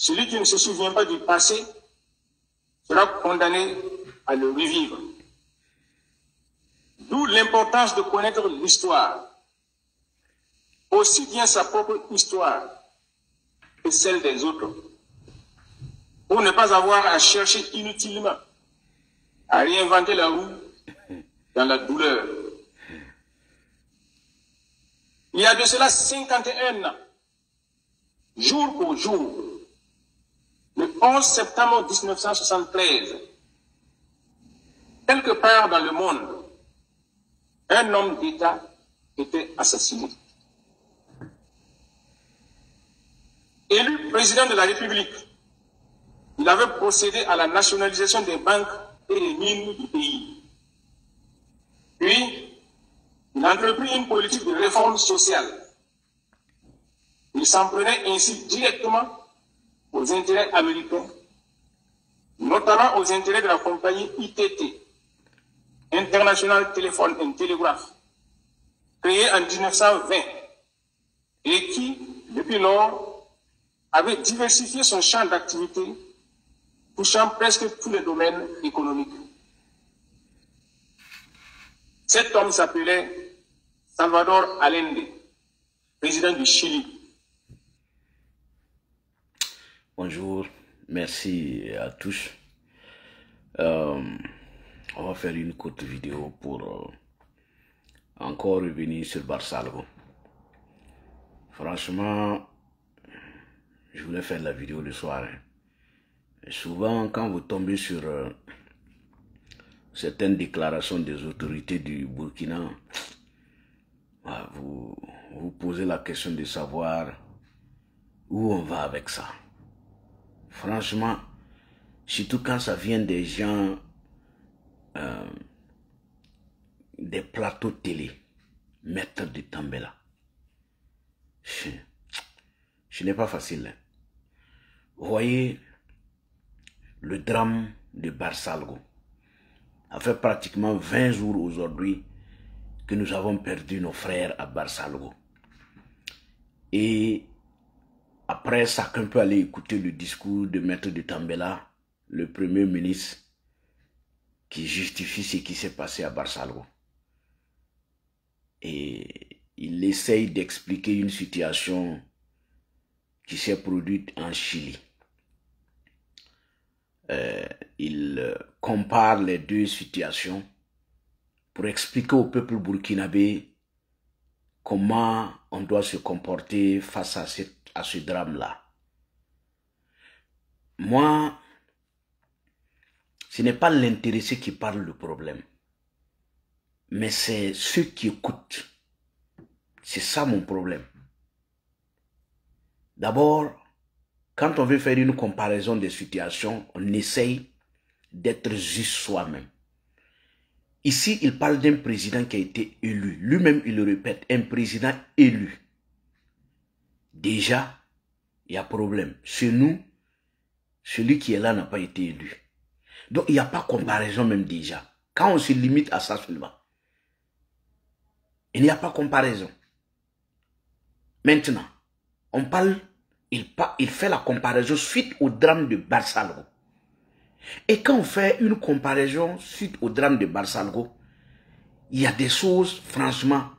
Celui qui ne se souvient pas du passé sera condamné à le revivre. D'où l'importance de connaître l'histoire, aussi bien sa propre histoire que celle des autres, pour ne pas avoir à chercher inutilement, à réinventer la roue dans la douleur. Il y a de cela 51 ans, jour pour jour, le 11 septembre 1973, quelque part dans le monde, un homme d'État était assassiné. Élu président de la République, il avait procédé à la nationalisation des banques et des mines du pays. Puis, il a entrepris une politique de réforme sociale. Il s'en prenait ainsi directement aux intérêts américains, notamment aux intérêts de la compagnie ITT, International Telephone and Telegraph, créée en 1920 et qui, depuis lors, avait diversifié son champ d'activité, touchant presque tous les domaines économiques. Cet homme s'appelait Salvador Allende, président du Chili. Bonjour, merci à tous. On va faire une courte vidéo pour encore revenir sur Barsalgo. Franchement, je voulais faire la vidéo le soir. Et souvent, quand vous tombez sur certaines déclarations des autorités du Burkina, vous vous posez la question de savoir où on va avec ça. Franchement, surtout quand ça vient des gens, des plateaux télé, maître de Tambela. Ce n'est pas facile. Vous voyez, le drame de Barsalgo a fait pratiquement 20 jours aujourd'hui que nous avons perdu nos frères à Barsalgo. Et après, chacun peut aller écouter le discours de Maître de Tambela, le premier ministre, qui justifie ce qui s'est passé à Barsalgo. Et il essaye d'expliquer une situation qui s'est produite en Chili. Il compare les deux situations pour expliquer au peuple burkinabé comment on doit se comporter face à ce drame-là. Moi, ce n'est pas l'intéressé qui parle du problème, mais c'est ceux qui écoutent. C'est ça mon problème. D'abord, quand on veut faire une comparaison des situations, on essaye d'être juste soi-même. Ici, il parle d'un président qui a été élu. Lui-même, il le répète, un président élu. Déjà, il y a problème. Chez nous, celui qui est là n'a pas été élu. Donc, il n'y a pas comparaison même déjà. Quand on se limite à ça seulement, il n'y a pas comparaison. Maintenant, on parle, il fait la comparaison suite au drame de Barsalgo. Et quand on fait une comparaison suite au drame de Barsalgo, il y a des choses, franchement,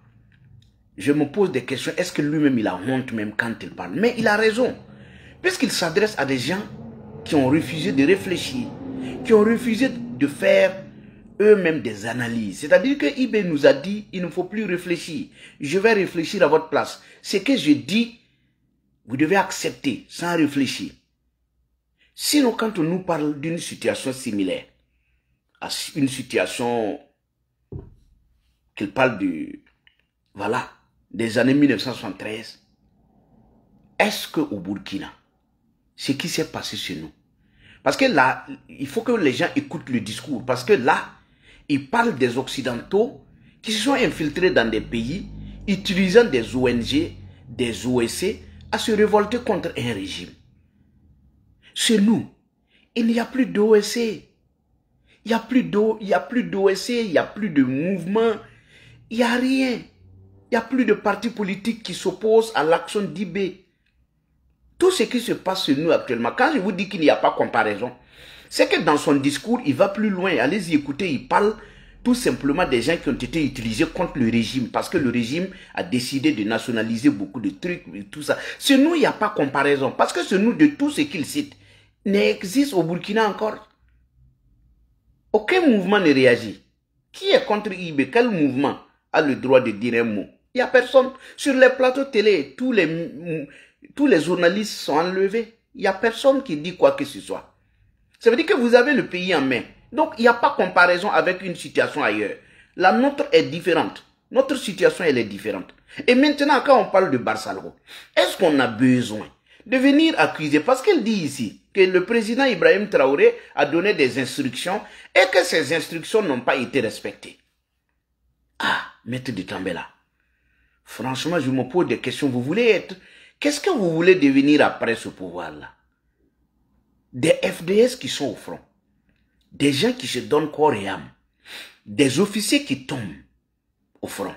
je me pose des questions. Est-ce que lui-même, il a honte même quand il parle? Mais il a raison. Puisqu'il s'adresse à des gens qui ont refusé de réfléchir, qui ont refusé de faire eux-mêmes des analyses. C'est-à-dire que Ibé nous a dit, il ne faut plus réfléchir. Je vais réfléchir à votre place. Ce que je dis, vous devez accepter sans réfléchir. Sinon, quand on nous parle d'une situation similaire, à une situation qu'il parle de, voilà, des années 1973, est-ce qu'au Burkina, ce qui s'est passé chez nous, parce que là, il faut que les gens écoutent le discours, parce que là, il parle des Occidentaux qui se sont infiltrés dans des pays, utilisant des ONG, des OSC, à se révolter contre un régime. Chez nous, il n'y a plus d'OSC. Il n'y a plus d'OSC, il n'y a plus de mouvement, il n'y a rien. Il n'y a plus de partis politiques qui s'opposent à l'action d'Ibé. Tout ce qui se passe chez nous actuellement, quand je vous dis qu'il n'y a pas comparaison, c'est que dans son discours, il va plus loin. Allez-y écouter, il parle tout simplement des gens qui ont été utilisés contre le régime, parce que le régime a décidé de nationaliser beaucoup de trucs et tout ça. Chez nous, il n'y a pas comparaison, parce que chez nous, de tout ce qu'il cite, n'existe au Burkina encore. Aucun mouvement ne réagit. Qui est contre IB? Quel mouvement a le droit de dire un mot? Il n'y a personne. Sur les plateaux télé, tous les journalistes sont enlevés. Il n'y a personne qui dit quoi que ce soit. Ça veut dire que vous avez le pays en main. Donc, il n'y a pas comparaison avec une situation ailleurs. La nôtre est différente. Notre situation, elle est différente. Et maintenant, quand on parle de Barsalgo, est-ce qu'on a besoin de venir accuser? Parce qu'elle dit ici que le président Ibrahim Traoré a donné des instructions et que ces instructions n'ont pas été respectées. Ah, maître de Tambela, franchement, je me pose des questions. Vous voulez être... Qu'est-ce que vous voulez devenir après ce pouvoir-là? Des FDS qui sont au front. Des gens qui se donnent corps et âme. Des officiers qui tombent au front.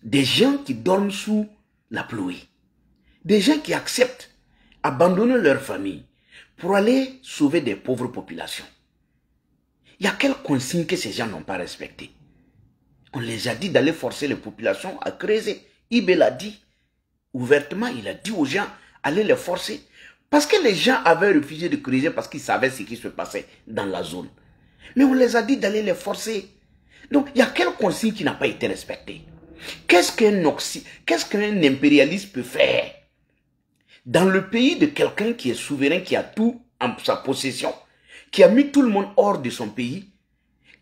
Des gens qui dorment sous la pluie. Des gens qui acceptent abandonner leur famille pour aller sauver des pauvres populations. Il y a quelles consignes que ces gens n'ont pas respectées? On les a dit d'aller forcer les populations à creuser. Ibé l'a dit ouvertement, il a dit aux gens, allez les forcer. Parce que les gens avaient refusé de creuser parce qu'ils savaient ce qui se passait dans la zone. Mais on les a dit d'aller les forcer. Donc, il y a quelle consigne qui n'a pas été respectée? Qu'est-ce qu'un impérialiste peut faire dans le pays de quelqu'un qui est souverain, qui a tout en sa possession, qui a mis tout le monde hors de son pays?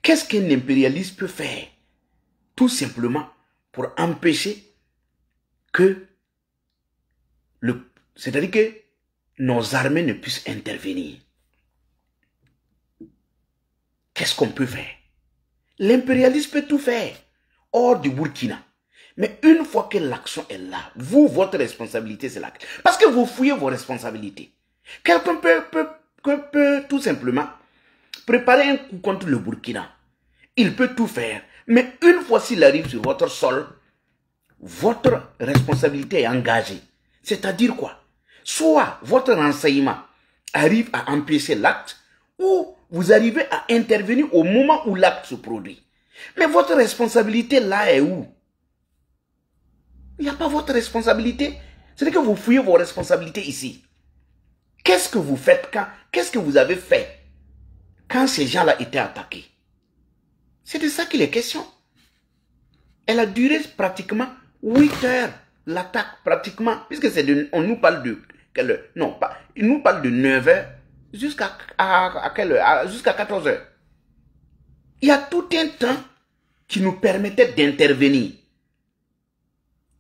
Qu'est-ce qu'un impérialiste peut faire? Tout simplement pour empêcher que c'est-à-dire que nos armées ne puissent intervenir. Qu'est-ce qu'on peut faire? L'impérialisme peut tout faire hors du Burkina. Mais une fois que l'action est là, vous, votre responsabilité, c'est là. Parce que vous fouillez vos responsabilités. Quelqu'un peut tout simplement préparer un coup contre le Burkina. Il peut tout faire. Mais une fois s'il arrive sur votre sol, votre responsabilité est engagée. C'est-à-dire quoi? Soit votre renseignement arrive à empêcher l'acte, ou vous arrivez à intervenir au moment où l'acte se produit. Mais votre responsabilité là est où? Il n'y a pas votre responsabilité. C'est-à-dire que vous fouillez vos responsabilités ici. Qu'est-ce que vous faites quand? Qu'est-ce que vous avez fait quand ces gens-là étaient attaqués? C'est de ça qu'il est question. Elle a duré pratiquement 8 heures. L'attaque pratiquement, puisque on nous parle de quelle heure? Non, pas, il nous parle de 9 heures jusqu'à quelle heure? Jusqu'à 14 heures. Il y a tout un temps qui nous permettait d'intervenir.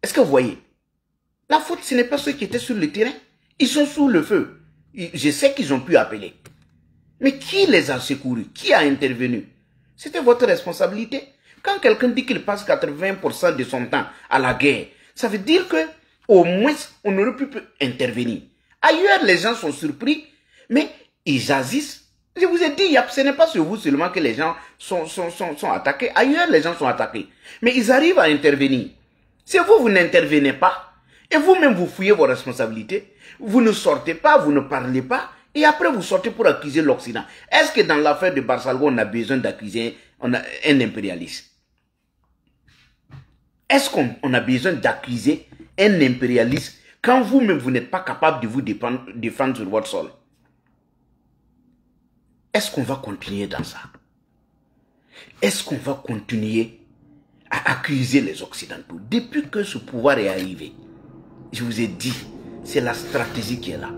Est-ce que vous voyez? La faute, ce n'est pas ceux qui étaient sur le terrain. Ils sont sous le feu. Je sais qu'ils ont pu appeler. Mais qui les a secourus? Qui a intervenu? C'était votre responsabilité. Quand quelqu'un dit qu'il passe 80% de son temps à la guerre, ça veut dire que au moins on aurait pu intervenir. Ailleurs, les gens sont surpris, mais ils agissent. Je vous ai dit, ce n'est pas sur vous seulement que les gens sont attaqués. Ailleurs, les gens sont attaqués. Mais ils arrivent à intervenir. Si vous n'intervenez pas, et vous-même vous fouillez vos responsabilités, vous ne sortez pas, vous ne parlez pas, et après vous sortez pour accuser l'Occident. Est-ce que dans l'affaire de Barsalgo, on a besoin d'accuser un impérialiste? Est-ce qu'on a besoin d'accuser un impérialiste quand vous-même vous n'êtes pas capable de vous défendre sur votre sol? Est-ce qu'on va continuer dans ça? Est-ce qu'on va continuer à accuser les Occidentaux? Depuis que ce pouvoir est arrivé, je vous ai dit, c'est la stratégie qui est là.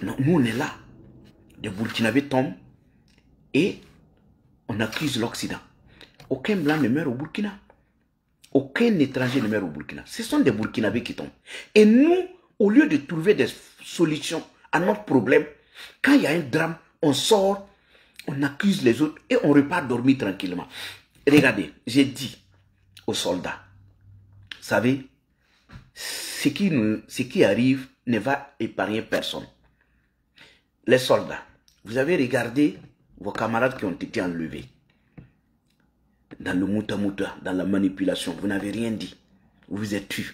Non, nous on est là. Les Burkinabés tombent et on accuse l'Occident. Aucun blanc ne meurt au Burkina. Aucun étranger ne meurt au Burkina. Ce sont des Burkinabés qui tombent. Et nous, au lieu de trouver des solutions à notre problème, quand il y a un drame, on sort, on accuse les autres et on repart dormir tranquillement. Regardez, j'ai dit aux soldats, vous savez, ce qui arrive ne va épargner personne. Les soldats, vous avez regardé vos camarades qui ont été enlevés. Dans le mouta-mouta, dans la manipulation, vous n'avez rien dit. Vous vous êtes tués.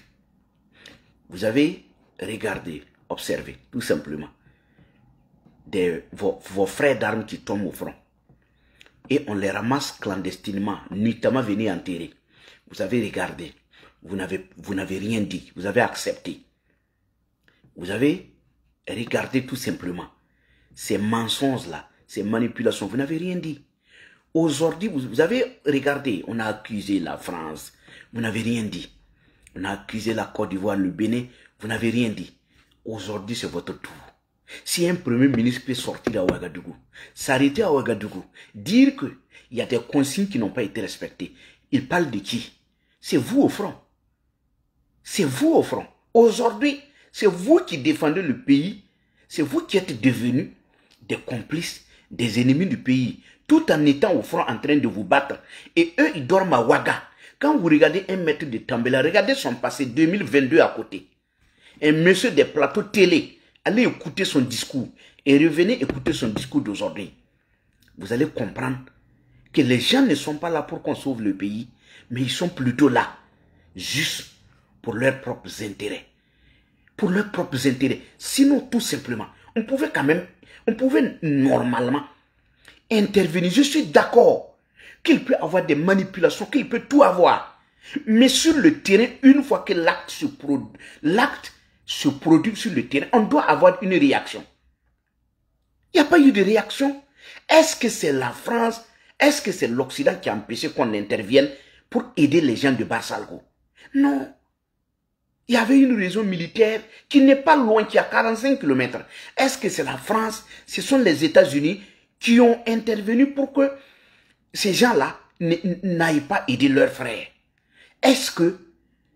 Vous avez regardez, observez, tout simplement. Vos frères d'armes qui tombent au front. Et on les ramasse clandestinement, nuitamment venir enterrer. Vous avez regardé, vous n'avez rien dit, vous avez accepté. Vous avez regardé tout simplement. Ces mensonges-là, ces manipulations, vous n'avez rien dit. Aujourd'hui, vous avez regardé, on a accusé la France, vous n'avez rien dit. On a accusé la Côte d'Ivoire, le Bénin, vous n'avez rien dit. Aujourd'hui, c'est votre tour. Si un premier ministre peut sortir à Ouagadougou, s'arrêter à Ouagadougou, dire qu'il y a des consignes qui n'ont pas été respectées, il parle de qui? C'est vous au front. C'est vous au front. Aujourd'hui, c'est vous qui défendez le pays, c'est vous qui êtes devenus des complices, des ennemis du pays, tout en étant au front en train de vous battre. Et eux, ils dorment à Ouaga. Quand vous regardez un maître de Tambela, regardez son passé 2022 à côté. Un monsieur des plateaux télé, allez écouter son discours et revenez écouter son discours d'aujourd'hui. Vous allez comprendre que les gens ne sont pas là pour qu'on sauve le pays, mais ils sont plutôt là, juste pour leurs propres intérêts. Pour leurs propres intérêts. Sinon, tout simplement, on pouvait normalement intervenir. Je suis d'accord qu'il peut avoir des manipulations, qu'il peut tout avoir. Mais sur le terrain, une fois que l'acte se produit sur le terrain, on doit avoir une réaction. Il n'y a pas eu de réaction. Est-ce que c'est la France, est-ce que c'est l'Occident qui a empêché qu'on intervienne pour aider les gens de Barsalgo? Non. Il y avait une raison militaire qui n'est pas loin, qui est à 45 km. Est-ce que c'est la France, ce sont les États-Unis qui ont intervenu pour que ces gens-là n'aillent pas aider leurs frères? Est-ce que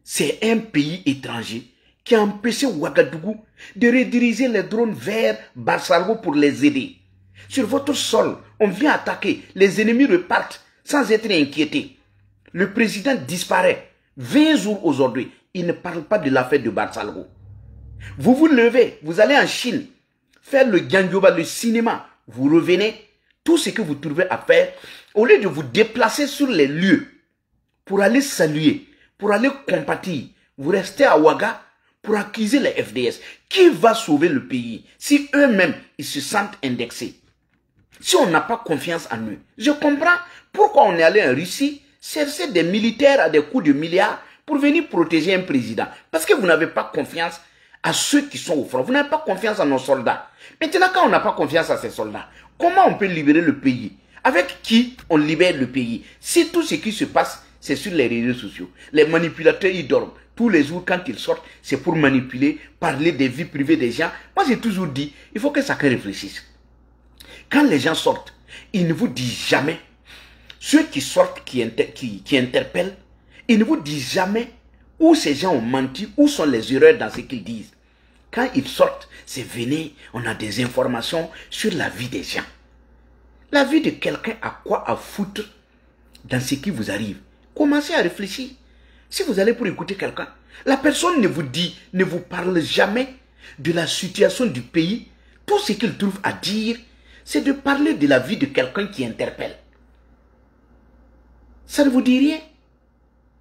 c'est un pays étranger qui a empêché Ouagadougou de rediriger les drones vers Barsalgo pour les aider? Sur votre sol, on vient attaquer, les ennemis repartent sans être inquiétés. Le président disparaît. 20 jours aujourd'hui, il ne parle pas de l'affaire de Barsalgo. Vous vous levez, vous allez en Chine, faire le Gangyoba, le cinéma, vous revenez, tout ce que vous trouvez à faire, au lieu de vous déplacer sur les lieux, pour aller saluer, pour aller compatir, vous restez à Ouaga pour accuser les FDS. Qui va sauver le pays si eux-mêmes, ils se sentent indexés? Si on n'a pas confiance en eux, je comprends pourquoi on est allé en Russie chercher des militaires à des coups de milliards pour venir protéger un président. Parce que vous n'avez pas confiance à ceux qui sont au front. Vous n'avez pas confiance à nos soldats. Maintenant, quand on n'a pas confiance à ces soldats, comment on peut libérer le pays? Avec qui on libère le pays? Si tout ce qui se passe, c'est sur les réseaux sociaux. Les manipulateurs, ils dorment. Tous les jours, quand ils sortent, c'est pour manipuler, parler des vies privées des gens. Moi, j'ai toujours dit, il faut que chacun réfléchisse. Quand les gens sortent, ils ne vous disent jamais, ceux qui sortent, qui interpellent, ils ne vous disent jamais où ces gens ont menti, où sont les erreurs dans ce qu'ils disent. Quand ils sortent, c'est venez, on a des informations sur la vie des gens. La vie de quelqu'un a quoi à foutre dans ce qui vous arrive? Commencez à réfléchir. Si vous allez pour écouter quelqu'un, la personne ne vous dit, ne vous parle jamais de la situation du pays. Tout ce qu'il trouve à dire, c'est de parler de la vie de quelqu'un qui interpelle. Ça ne vous dit rien?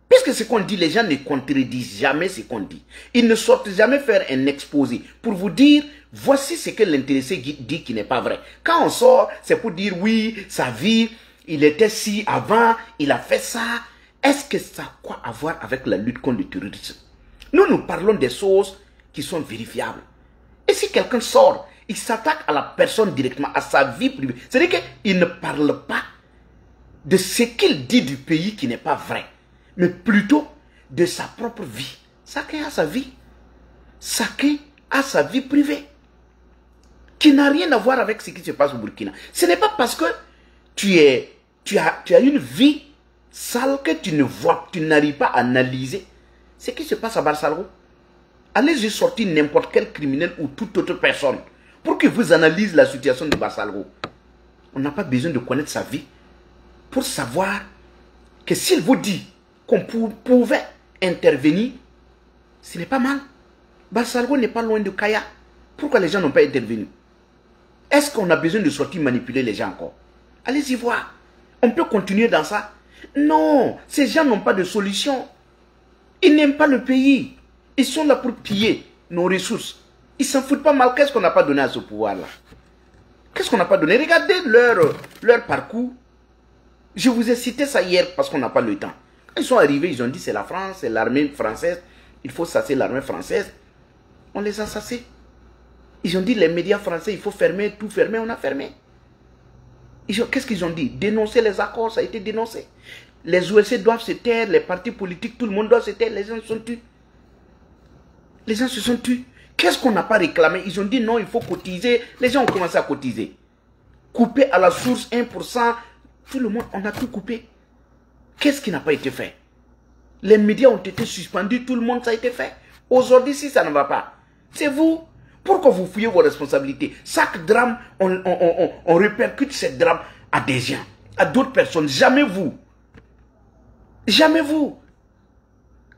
Puisque ce qu'on dit, les gens ne contredisent jamais ce qu'on dit. Ils ne sortent jamais faire un exposé pour vous dire, voici ce que l'intéressé dit qui n'est pas vrai. Quand on sort, c'est pour dire, oui, sa vie, il était si avant, il a fait ça. Est-ce que ça a quoi à voir avec la lutte contre le terrorisme? Nous parlons des choses qui sont vérifiables. Et si quelqu'un sort, il s'attaque à la personne directement, à sa vie privée. C'est-à-dire qu'il ne parle pas de ce qu'il dit du pays qui n'est pas vrai, mais plutôt de sa propre vie. Chacun a sa vie. Chacun a sa vie privée, qui n'a rien à voir avec ce qui se passe au Burkina. Ce n'est pas parce que tu as une vie sale que tu ne vois, tu n'arrives pas à analyser ce qui se passe à Barsalgo. Allez-y sortir n'importe quel criminel ou toute autre personne pour que vous analysez la situation de Barsalgo. On n'a pas besoin de connaître sa vie pour savoir que s'il vous dit qu'on pouvait intervenir, ce n'est pas mal. Barsalgo n'est pas loin de Kaya. Pourquoi les gens n'ont pas intervenu? Est-ce qu'on a besoin de sortir manipuler les gens encore? Allez-y voir. On peut continuer dans ça. Non, ces gens n'ont pas de solution. Ils n'aiment pas le pays. Ils sont là pour piller. nos ressources. Ils s'en foutent pas mal. Qu'est-ce qu'on n'a pas donné à ce pouvoir-là? Qu'est-ce qu'on n'a pas donné? Regardez leur parcours. Je vous ai cité ça hier parce qu'on n'a pas le temps. Quand ils sont arrivés, ils ont dit c'est la France, c'est l'armée française. Il faut sasser l'armée française. On les a sassés. Ils ont dit les médias français, il faut fermer, tout fermer, on a fermé. Qu'est-ce qu'ils ont dit? Dénoncer les accords, ça a été dénoncé. Les OSC doivent se taire, les partis politiques, tout le monde doit se taire, les gens se sont tus. Les gens se sont tus. Qu'est-ce qu'on n'a pas réclamé? Ils ont dit non, il faut cotiser. Les gens ont commencé à cotiser. Couper à la source 1%, tout le monde, on a tout coupé. Qu'est-ce qui n'a pas été fait? Les médias ont été suspendus, tout le monde, ça a été fait. Aujourd'hui, si ça ne va pas, c'est vous. Pourquoi vous fouillez vos responsabilités? Chaque drame, on répercute ce drame à des gens, à d'autres personnes. Jamais vous. Jamais vous.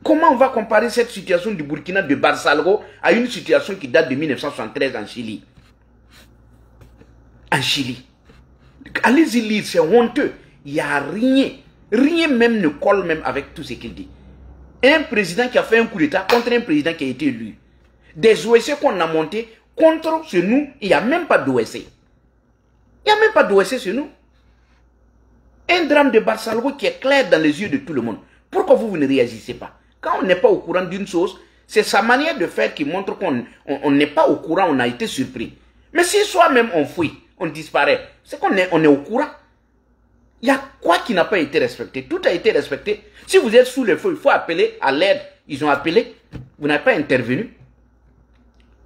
Comment on va comparer cette situation du Burkina de Barsalgo à une situation qui date de 1973 en Chili? En Chili. Allez-y lire, c'est honteux. Il n'y a rien. Rien même ne colle même avec tout ce qu'il dit. Un président qui a fait un coup d'État contre un président qui a été élu. Des OSC qu'on a montés contre chez nous, il n'y a même pas d'OSC. Il n'y a même pas d'OSC chez nous. Un drame de Barsalgo qui est clair dans les yeux de tout le monde. Pourquoi vous ne réagissez pas? Quand on n'est pas au courant d'une chose, c'est sa manière de faire qui montre qu'on n'est pas au courant, on a été surpris. Mais si soi-même on fuit, on disparaît, c'est qu'on est au courant. Il y a quoi qui n'a pas été respecté? Tout a été respecté. Si vous êtes sous le feu, il faut appeler à l'aide. Ils ont appelé, vous n'avez pas intervenu.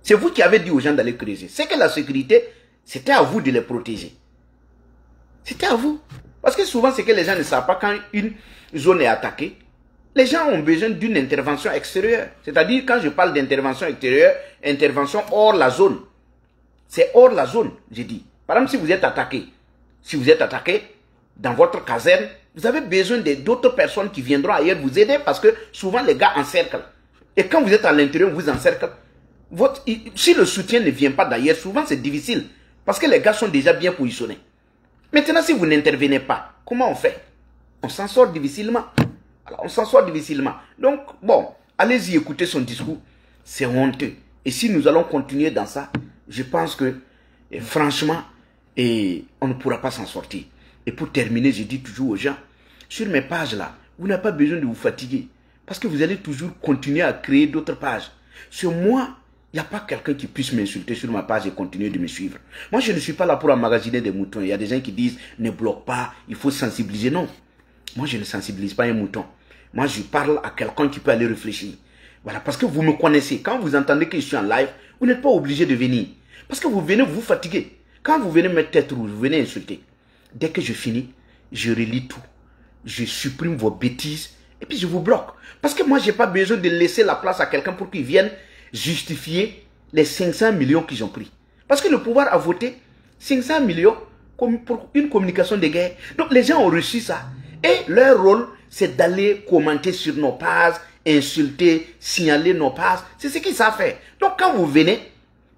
C'est vous qui avez dit aux gens d'aller creuser. C'est que la sécurité, c'était à vous de les protéger. C'était à vous. Parce que souvent, c'est que les gens ne savent pas quand une zone est attaquée. Les gens ont besoin d'une intervention extérieure. C'est-à-dire, quand je parle d'intervention extérieure, intervention hors la zone. C'est hors la zone, j'ai dit. Par exemple, si vous êtes attaqué dans votre caserne, vous avez besoin d'autres personnes qui viendront ailleurs vous aider parce que souvent les gars encerclent. Et quand vous êtes à l'intérieur, vous encerclent. Si le soutien ne vient pas d'ailleurs, souvent c'est difficile. Parce que les gars sont déjà bien positionnés. Maintenant, si vous n'intervenez pas, comment on fait? On s'en sort difficilement. Alors, on s'en sort difficilement. Donc, bon, allez-y écouter son discours. C'est honteux. Et si nous allons continuer dans ça, je pense que, franchement, on ne pourra pas s'en sortir. Et pour terminer, je dis toujours aux gens, sur mes pages là, vous n'avez pas besoin de vous fatiguer. Parce que vous allez toujours continuer à créer d'autres pages. Sur moi, il n'y a pas quelqu'un qui puisse m'insulter sur ma page et continuer de me suivre. Moi, je ne suis pas là pour emmagasiner des moutons. Il y a des gens qui disent, ne bloque pas, il faut sensibiliser. Non. Moi, je ne sensibilise pas un mouton. Moi, je parle à quelqu'un qui peut aller réfléchir. Voilà, parce que vous me connaissez. Quand vous entendez que je suis en live, vous n'êtes pas obligé de venir. Parce que vous venez vous fatiguer. Quand vous venez mettre tête rouge, vous venez insulter. Dès que je finis, je relis tout. Je supprime vos bêtises et puis je vous bloque. Parce que moi, je n'ai pas besoin de laisser la place à quelqu'un pour qu'il vienne justifier les 500 millions qu'ils ont pris. Parce que le pouvoir a voté 500 millions pour une communication de guerre. Donc les gens ont reçu ça. Et leur rôle, c'est d'aller commenter sur nos pages, insulter, signaler nos pages. C'est ce qu'ils savent faire. Donc quand vous venez,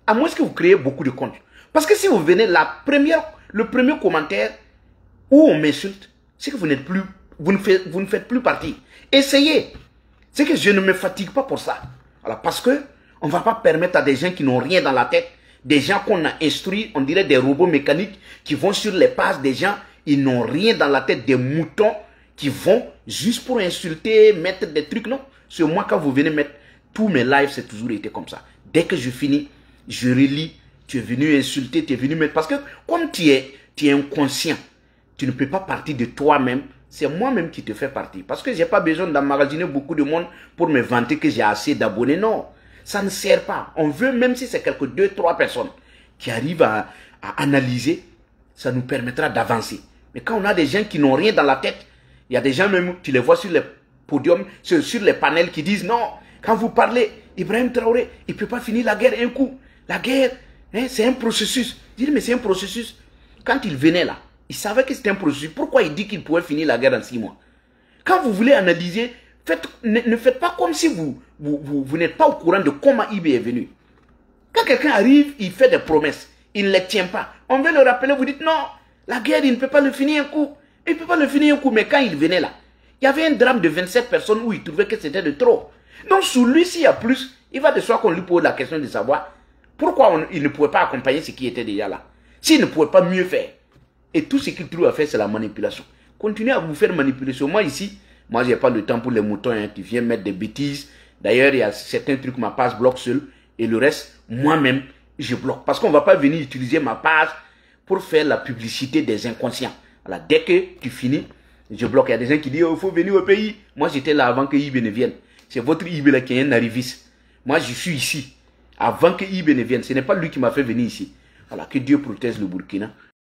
à moins que vous créez beaucoup de comptes. Parce que si vous venez, le premier commentaire où on m'insulte, c'est que vous n'êtes plus, vous ne faites plus partie. Essayez. C'est que je ne me fatigue pas pour ça. Alors parce que on ne va pas permettre à des gens qui n'ont rien dans la tête, des gens qu'on a instruits, on dirait des robots mécaniques qui vont sur les pages des gens, ils n'ont rien dans la tête, des moutons qui vont juste pour insulter, mettre des trucs. Non, c'est moi quand vous venez mettre tous mes lives, c'est toujours été comme ça. Dès que je finis, je relis, tu es venu insulter, tu es venu mettre... Parce que comme tu es inconscient, tu ne peux pas partir de toi-même, c'est moi-même qui te fais partie. Parce que je n'ai pas besoin d'emmagasiner beaucoup de monde pour me vanter que j'ai assez d'abonnés. Non, ça ne sert pas. On veut, même si c'est quelques 2-3 personnes qui arrivent à analyser, ça nous permettra d'avancer. Mais quand on a des gens qui n'ont rien dans la tête, il y a des gens même, tu les vois sur les podiums, sur les panels qui disent non, quand vous parlez, Ibrahim Traoré, il ne peut pas finir la guerre un coup. La guerre, hein, c'est un processus. Je dis mais c'est un processus. Quand il venait là, il savait que c'était un processus. Pourquoi il dit qu'il pouvait finir la guerre en 6 mois? Quand vous voulez analyser, ne faites pas comme si vous n'êtes pas au courant de comment IB est venu. Quand quelqu'un arrive, il fait des promesses. Il ne les tient pas. On veut le rappeler, vous dites non, la guerre, il ne peut pas le finir un coup. Il ne peut pas le finir un coup. Mais quand il venait là, il y avait un drame de 27 personnes où il trouvait que c'était de trop. Donc sous lui, s'il y a plus, Il va de soi qu'on lui pose la question de savoir pourquoi il ne pouvait pas accompagner ce qui était déjà là. S'il ne pouvait pas mieux faire. Et tout ce qu'il trouve à faire, c'est la manipulation. Continuez à vous faire manipulation. Moi ici, moi j'ai pas le temps pour les moutons hein, qui viennent mettre des bêtises. D'ailleurs, il y a certains trucs, ma page bloque seul. Et le reste, moi-même, je bloque. Parce qu'on ne va pas venir utiliser ma page pour faire la publicité des inconscients. Voilà, dès que tu finis, je bloque. Il y a des gens qui disent, oh, il faut venir au pays. Moi, j'étais là avant que IB ne vienne. C'est votre IB là qui est un arriviste. Moi, je suis ici. Avant que IB ne vienne. Ce n'est pas lui qui m'a fait venir ici. Voilà, que Dieu protège le Burkina.